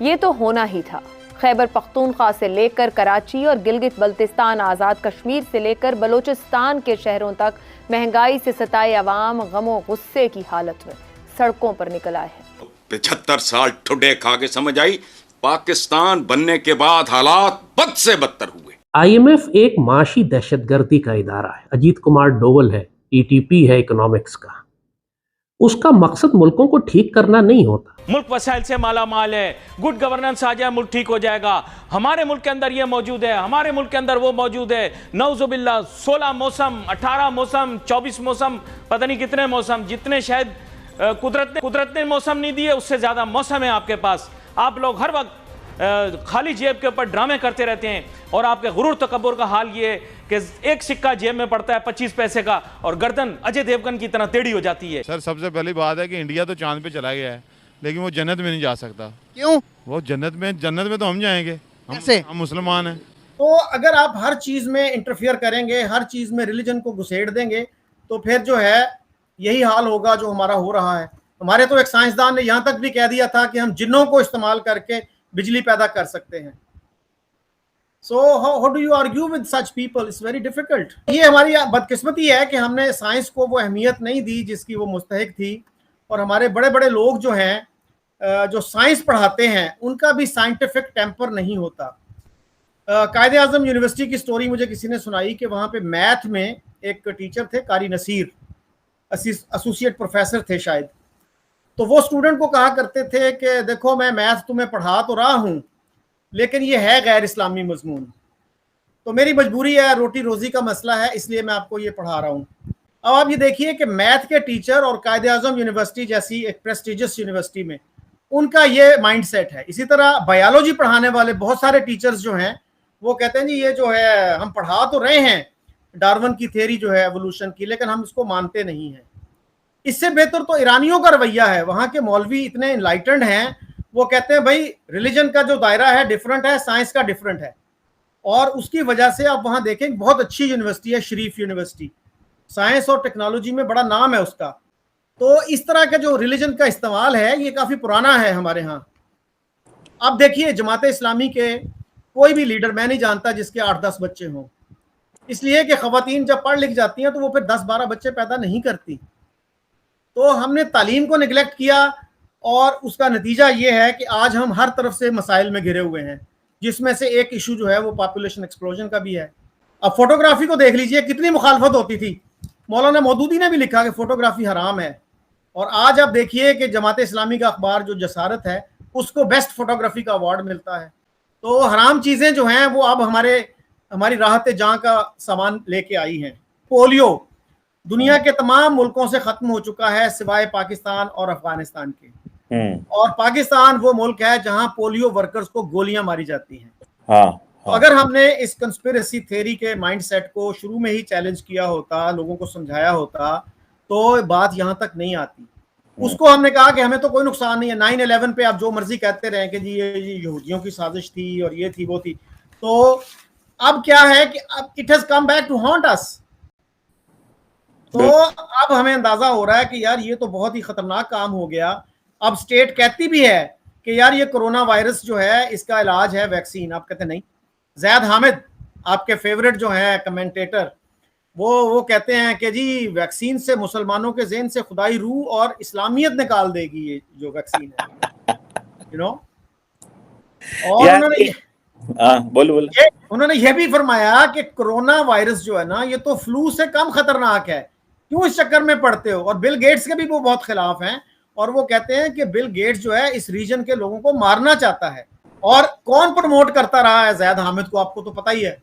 ये तो होना ही था। खैबर पख्तूनख्वा से लेकर कराची और गिलगित बल्तिस्तान, आज़ाद कश्मीर से लेकर बलोचिस्तान के शहरों तक महंगाई से सताए अवाम गमो गुस्से की हालत में सड़कों पर निकल आए हैं। 75 साल ठुडे खा के समझ आई, पाकिस्तान बनने के बाद हालात बद से बदतर हुए। IMF एक माशी दहशतगर्दी का इदारा है। अजीत कुमार डोवल है, ETP है इकोनॉमिक्स का। उसका मकसद मुल्कों को ठीक करना नहीं होता। मुल्क वसाइल से माला माल है, गुड गवर्नेंस आ जाए मुल्क ठीक हो जाएगा। हमारे मुल्क के अंदर ये मौजूद है, हमारे मुल्क के अंदर वो मौजूद है। नौजुबिल्ला 16 मौसम, 18 मौसम, 24 मौसम, पता नहीं कितने मौसम, जितने शायद कुदरत ने मौसम नहीं दिए उससे ज्यादा मौसम है आपके पास। आप लोग हर वक्त खाली जेब के ऊपर ड्रामे करते रहते हैं और आपके गुरूर तकब्बुर का हाल ये कि एक सिक्का जेब में पड़ता है 25 पैसे का और गर्दन अजय देवगन की तरह टेढ़ी हो जाती है। सर सबसे पहली बात है कि इंडिया तो चांद पे चला गया है, लेकिन वो जन्नत में नहीं जा सकता। क्यों? वो जन्नत में तो हम जाएंगे, हम मुसलमान हैं। तो अगर आप हर चीज में इंटरफियर करेंगे, हर चीज में रिलीजन को घुसेड़ देंगे, तो फिर जो है यही हाल होगा जो हमारा हो रहा है। हमारे तो एक साइंसदान ने यहाँ तक भी कह दिया था कि हम जिन्नों को इस्तेमाल करके बिजली पैदा कर सकते हैं। So how do you argue with such people? It's very difficult. ये हमारी बदकिस्मती है कि हमने साइंस को वो अहमियत नहीं दी जिसकी वो मुस्तहिक थी, और हमारे बड़े बड़े लोग जो हैं जो साइंस पढ़ाते हैं उनका भी साइंटिफिक टेम्पर नहीं होता। कायदे आजम यूनिवर्सिटी की स्टोरी मुझे किसी ने सुनाई कि वहाँ पे मैथ में एक टीचर थे, कारी नसीर, एसोसिएट प्रोफेसर थे शायद। तो वो स्टूडेंट को कहा करते थे कि देखो मैं मैथ तुम्हें पढ़ा तो रहा हूँ, लेकिन ये है गैर इस्लामी मजमून, तो मेरी मजबूरी है, रोटी रोजी का मसला है, इसलिए मैं आपको ये पढ़ा रहा हूँ। अब आप ये देखिए कि मैथ के टीचर और कायदे आजम यूनिवर्सिटी जैसी एक प्रेस्टिजियस यूनिवर्सिटी में उनका ये माइंडसेट है। इसी तरह बायोलॉजी पढ़ाने वाले बहुत सारे टीचर्स जो हैं वो कहते हैं जी ये जो है हम पढ़ा तो रहे हैं डार्विन की थ्योरी जो है एवोल्यूशन की, लेकिन हम इसको मानते नहीं हैं। इससे बेहतर तो ईरानियों का रवैया है। वहाँ के मौलवी इतने इनलाइटेंड हैं, वो कहते हैं भाई रिलीजन का जो दायरा है डिफरेंट है, साइंस का डिफरेंट है, और उसकी वजह से आप वहाँ देखें बहुत अच्छी यूनिवर्सिटी है शरीफ यूनिवर्सिटी, साइंस और टेक्नोलॉजी में बड़ा नाम है उसका। तो इस तरह का जो रिलीजन का इस्तेमाल है ये काफ़ी पुराना है हमारे यहाँ। अब देखिए जमात इस्लामी के कोई भी लीडर मैं नहीं जानता जिसके 8-10 बच्चे हों, इसलिए कि ख़वातीन जब पढ़ लिख जाती हैं तो वो फिर 10-12 बच्चे पैदा नहीं करती। तो हमने तालीम को निगलेक्ट किया और उसका नतीजा ये है कि आज हम हर तरफ से मसाइल में घिरे हुए हैं, जिसमें से एक इशू जो है वो पॉपुलेशन एक्सप्लोजन का भी है। अब फोटोग्राफी को देख लीजिए, कितनी मुखालफत होती थी। मौलाना मौदूदी ने भी लिखा कि फोटोग्राफी हराम है, और आज आप देखिए कि जमात इस्लामी का अखबार जो जसारत है उसको बेस्ट फोटोग्राफी का अवार्ड मिलता है। तो हराम चीज़ें जो हैं वो अब हमारी राहत जहाँ का सामान लेके आई हैं। पोलियो दुनिया के तमाम मुल्कों से ख़त्म हो चुका है सिवाय पाकिस्तान और अफगानिस्तान के, और पाकिस्तान वो मुल्क है जहाँ पोलियो वर्कर्स को गोलियां मारी जाती हैं। तो अगर हमने इस कंस्पिरेसी थ्योरी के माइंडसेट को शुरू में ही चैलेंज किया होता, लोगों को समझाया होता, तो बात यहाँ तक नहीं आती। उसको हमने कहा कि हमें तो कोई नुकसान नहीं है, 9/11 पे आप जो मर्जी कहते रहे कि जी ये यहूदियों की साजिश थी और ये थी वो थी। तो अब क्या है कि अब it has come back to haunt us. तो अब हमें अंदाजा हो रहा है कि यार ये तो बहुत ही खतरनाक काम हो गया। अब स्टेट कहती भी है कि यार ये कोरोना वायरस जो है इसका इलाज है वैक्सीन, आप कहते नहीं। जैद हामिद आपके फेवरेट जो है कमेंटेटर, वो कहते हैं कि जी वैक्सीन से मुसलमानों के ज़हन से खुदाई रूह और इस्लामियत निकाल देगी ये जो वैक्सीन है, यू नो। और उन्होंने ये भी फरमाया कि कोरोना वायरस जो है ना ये तो फ्लू से कम खतरनाक है, क्यों इस चक्कर में पड़ते हो। और बिल गेट्स के भी वो बहुत खिलाफ हैं, और वो कहते हैं कि बिल गेट्स जो है इस रीजन के लोगों को मारना चाहता है। और कौन प्रमोट करता रहा है जैद हामिद को, आपको तो पता ही है।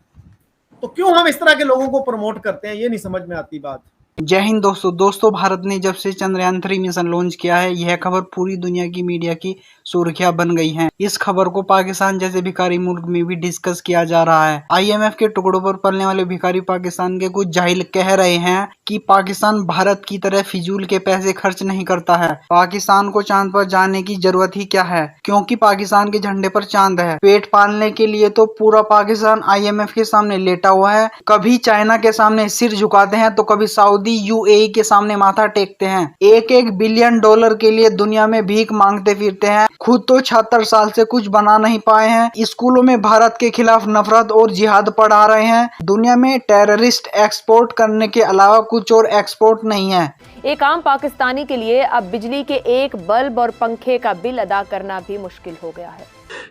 तो क्यों हम इस तरह के लोगों को प्रमोट करते हैं, ये नहीं समझ में आती बात। जय हिंद दोस्तों, भारत ने जब से चंद्रयान 3 मिशन लॉन्च किया है, यह खबर पूरी दुनिया की मीडिया की सुर्खियां बन गई हैं। इस खबर को पाकिस्तान जैसे भिखारी मुल्क में भी डिस्कस किया जा रहा है। IMF के टुकड़ों पर पलने वाले भिखारी पाकिस्तान के कुछ जाहिल कह रहे हैं कि पाकिस्तान भारत की तरह फिजूल के पैसे खर्च नहीं करता है। पाकिस्तान को चांद पर जाने की जरूरत ही क्या है, क्योंकि पाकिस्तान के झंडे पर चांद है। पेट पालने के लिए तो पूरा पाकिस्तान IMF के सामने लेटा हुआ है। कभी चाइना के सामने सिर झुकाते हैं तो कभी सऊदी मोदी यूएई के सामने माथा टेकते हैं। $1 बिलियन के लिए दुनिया में भीख मांगते फिरते हैं। खुद तो 76 साल से कुछ बना नहीं पाए हैं। स्कूलों में भारत के खिलाफ नफरत और जिहाद पढ़ा रहे हैं। दुनिया में टेररिस्ट एक्सपोर्ट करने के अलावा कुछ और एक्सपोर्ट नहीं है। एक आम पाकिस्तानी के लिए अब बिजली के एक बल्ब और पंखे का बिल अदा करना भी मुश्किल हो गया है।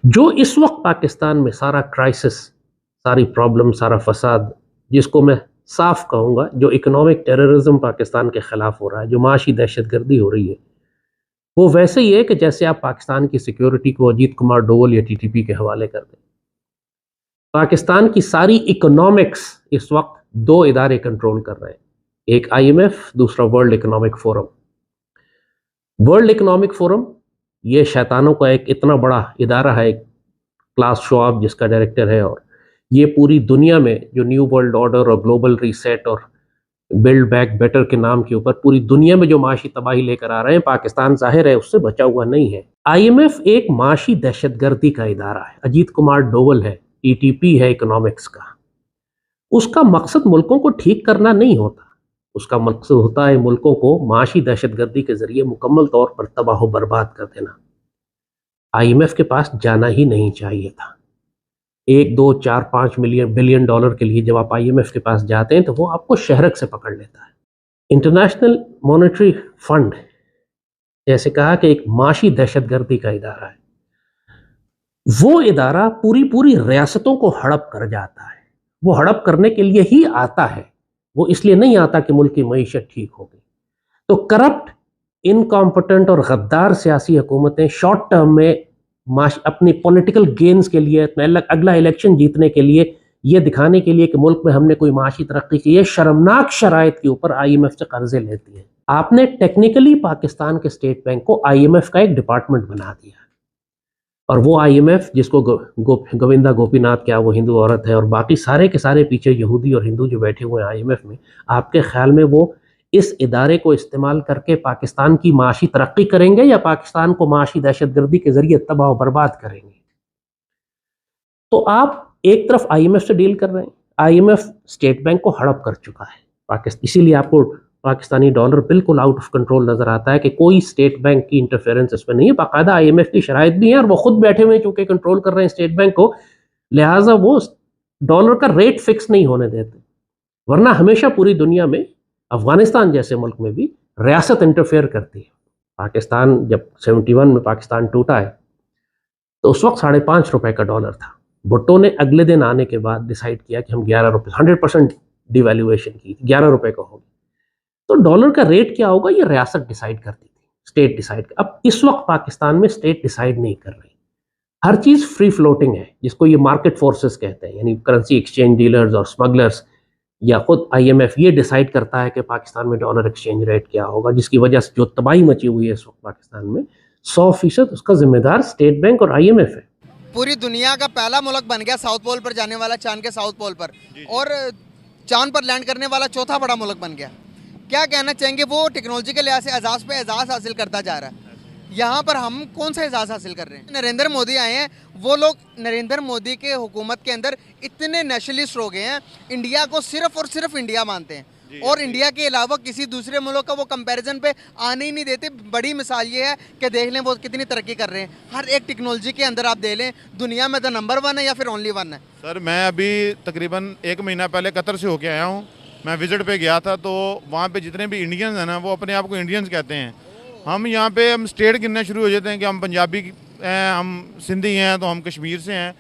जो इस वक्त पाकिस्तान में सारा क्राइसिस, सारी प्रॉब्लम, सारा फसाद, जिसको मैं साफ कहूँगा, जो इकोनॉमिक टेररिज्म पाकिस्तान के खिलाफ हो रहा है, जो माशी दहशतगर्दी हो रही है, वो वैसे ही है कि जैसे आप पाकिस्तान की सिक्योरिटी को अजीत कुमार डोवल या टीटीपी के हवाले कर दें। पाकिस्तान की सारी इकोनॉमिक्स इस वक्त दो इदारे कंट्रोल कर रहे हैं, एक IMF, दूसरा world economic forum. World economic forum ये शैतानों का एक इतना बड़ा इदारा है, एक क्लास श्वाब जिसका डायरेक्टर है, और ये पूरी दुनिया में जो न्यू वर्ल्ड ऑर्डर और ग्लोबल रीसेट और बिल्ड बैक बेटर के नाम के ऊपर पूरी दुनिया में जो माशी तबाही लेकर आ रहे हैं, पाकिस्तान जाहिर है उससे बचा हुआ नहीं है। IMF एक माशी दहशतगर्दी का इदारा है, अजीत कुमार डोवल है, TTP है इकोनॉमिक्स का। उसका मकसद मुल्कों को ठीक करना नहीं होता, उसका मकसद होता है मुल्कों को माशी दहशतगर्दी के जरिए मुकम्मल तौर पर तबाह व बर्बाद कर देना। IMF के पास जाना ही नहीं चाहिए था। 1, 2, 4, 5 बिलियन डॉलर के लिए जब आप IMF के पास जाते हैं तो वो आपको शहरक से पकड़ लेता है। इंटरनेशनल मॉनेटरी फंड जैसे कहा कि एक माशी दहशतगर्दी का इदारा है, वो इदारा पूरी रियासतों को हड़प कर जाता है। वो हड़प करने के लिए ही आता है, वो इसलिए नहीं आता कि मुल्क की मईशत ठीक हो गई। तो करप्ट, इनकॉम्पिटेंट और गद्दार सियासी हुकूमतें शॉर्ट टर्म में अपनी पॉलिटिकल गेन्स के लिए, अगला इलेक्शन जीतने के लिए, ये दिखाने के लिए कि मुल्क में हमने कोई माशी तरक्की की है, शर्मनाक शराइत के ऊपर IMF से कर्जे लेती है। आपने टेक्निकली पाकिस्तान के स्टेट बैंक को IMF का एक डिपार्टमेंट बना दिया, और वो IMF जिसको गोविंदा गोपीनाथ, क्या वो हिंदू औरत है, और बाकी सारे के सारे पीछे यहूदी और हिंदू जो बैठे हुए हैं IMF में, आपके ख्याल में वो इस इदारे को इस्तेमाल करके पाकिस्तान की माशी तरक्की करेंगे या पाकिस्तान को माशी दहशतगर्दी के जरिए तबाह बर्बाद करेंगे? तो आप एक तरफ IMF से डील कर रहे हैं, IMF स्टेट बैंक को हड़प कर चुका है इसीलिए आपको पाकिस्तानी डॉलर बिल्कुल आउट ऑफ कंट्रोल नजर आता है कि कोई स्टेट बैंक की इंटरफेरेंस इसमें नहीं है। बाकायदा IMF की शराइत भी है और वो खुद बैठे हुए चूंकि कंट्रोल कर रहे हैं स्टेट बैंक को, लिहाजा वो डॉलर का रेट फिक्स नहीं होने देते। वरना हमेशा पूरी दुनिया में, अफगानिस्तान जैसे मुल्क में भी रियासत इंटरफेयर करती है। पाकिस्तान जब 71 में पाकिस्तान टूटा है तो उस वक्त ₹5.5 का डॉलर था। भुट्टो ने अगले दिन आने के बाद डिसाइड किया कि हम 11 रुपये, 100% डिवैल्यूएशन की, 11 रुपये का होगा। तो डॉलर का रेट क्या होगा ये रियासत डिसाइड करती थी, स्टेट डिसाइड। अब इस वक्त पाकिस्तान में स्टेट डिसाइड नहीं कर रही, हर चीज़ फ्री फ्लोटिंग है, जिसको ये मार्केट फोर्सेस कहते हैं, यानी करेंसी एक्सचेंज डीलर्स और स्मगलर्स या खुद IMF ये डिसाइड करता है कि पाकिस्तान में डॉलर एक्सचेंज रेट क्या होगा, जिसकी वजह से जो तबाही मची हुई है इस वक्त पाकिस्तान में 100% उसका जिम्मेदार स्टेट बैंक और IMF है। पूरी दुनिया का पहला मुल्क बन गया साउथ पोल पर जाने वाला, चांद के साउथ पोल पर, और चांद पर लैंड करने वाला चौथा बड़ा मुल्क बन गया। क्या कहना चाहेंगे, वो टेक्नोलॉजी के लिहाज से एजाज पे एजाज हासिल करता जा रहा है, यहाँ पर हम कौन सा एजाज हासिल कर रहे हैं? नरेंद्र मोदी आए हैं, वो लोग नरेंद्र मोदी के हुकूमत के अंदर इतने नेशनलिस्ट हो गए हैं, इंडिया को सिर्फ और सिर्फ इंडिया मानते हैं, और इंडिया के अलावा किसी दूसरे मुल्क का वो कंपैरिजन पे आने ही नहीं देते। बड़ी मिसाल ये है कि देख लें वो कितनी तरक्की कर रहे हैं, हर एक टेक्नोलॉजी के अंदर आप देख लें, दुनिया में तो नंबर 1 है या फिर ओनली 1 है। सर मैं अभी तकरीबन 1 महीना पहले कतर से होके आया हूँ, मैं विजिट पे गया था, तो वहाँ पे जितने भी इंडियंस हैं ना, वो अपने आप को इंडियंस कहते हैं। हम यहाँ पे हम स्टेट गिनना शुरू हो जाते हैं कि हम पंजाबी हैं, हम सिंधी हैं, तो हम कश्मीर से हैं,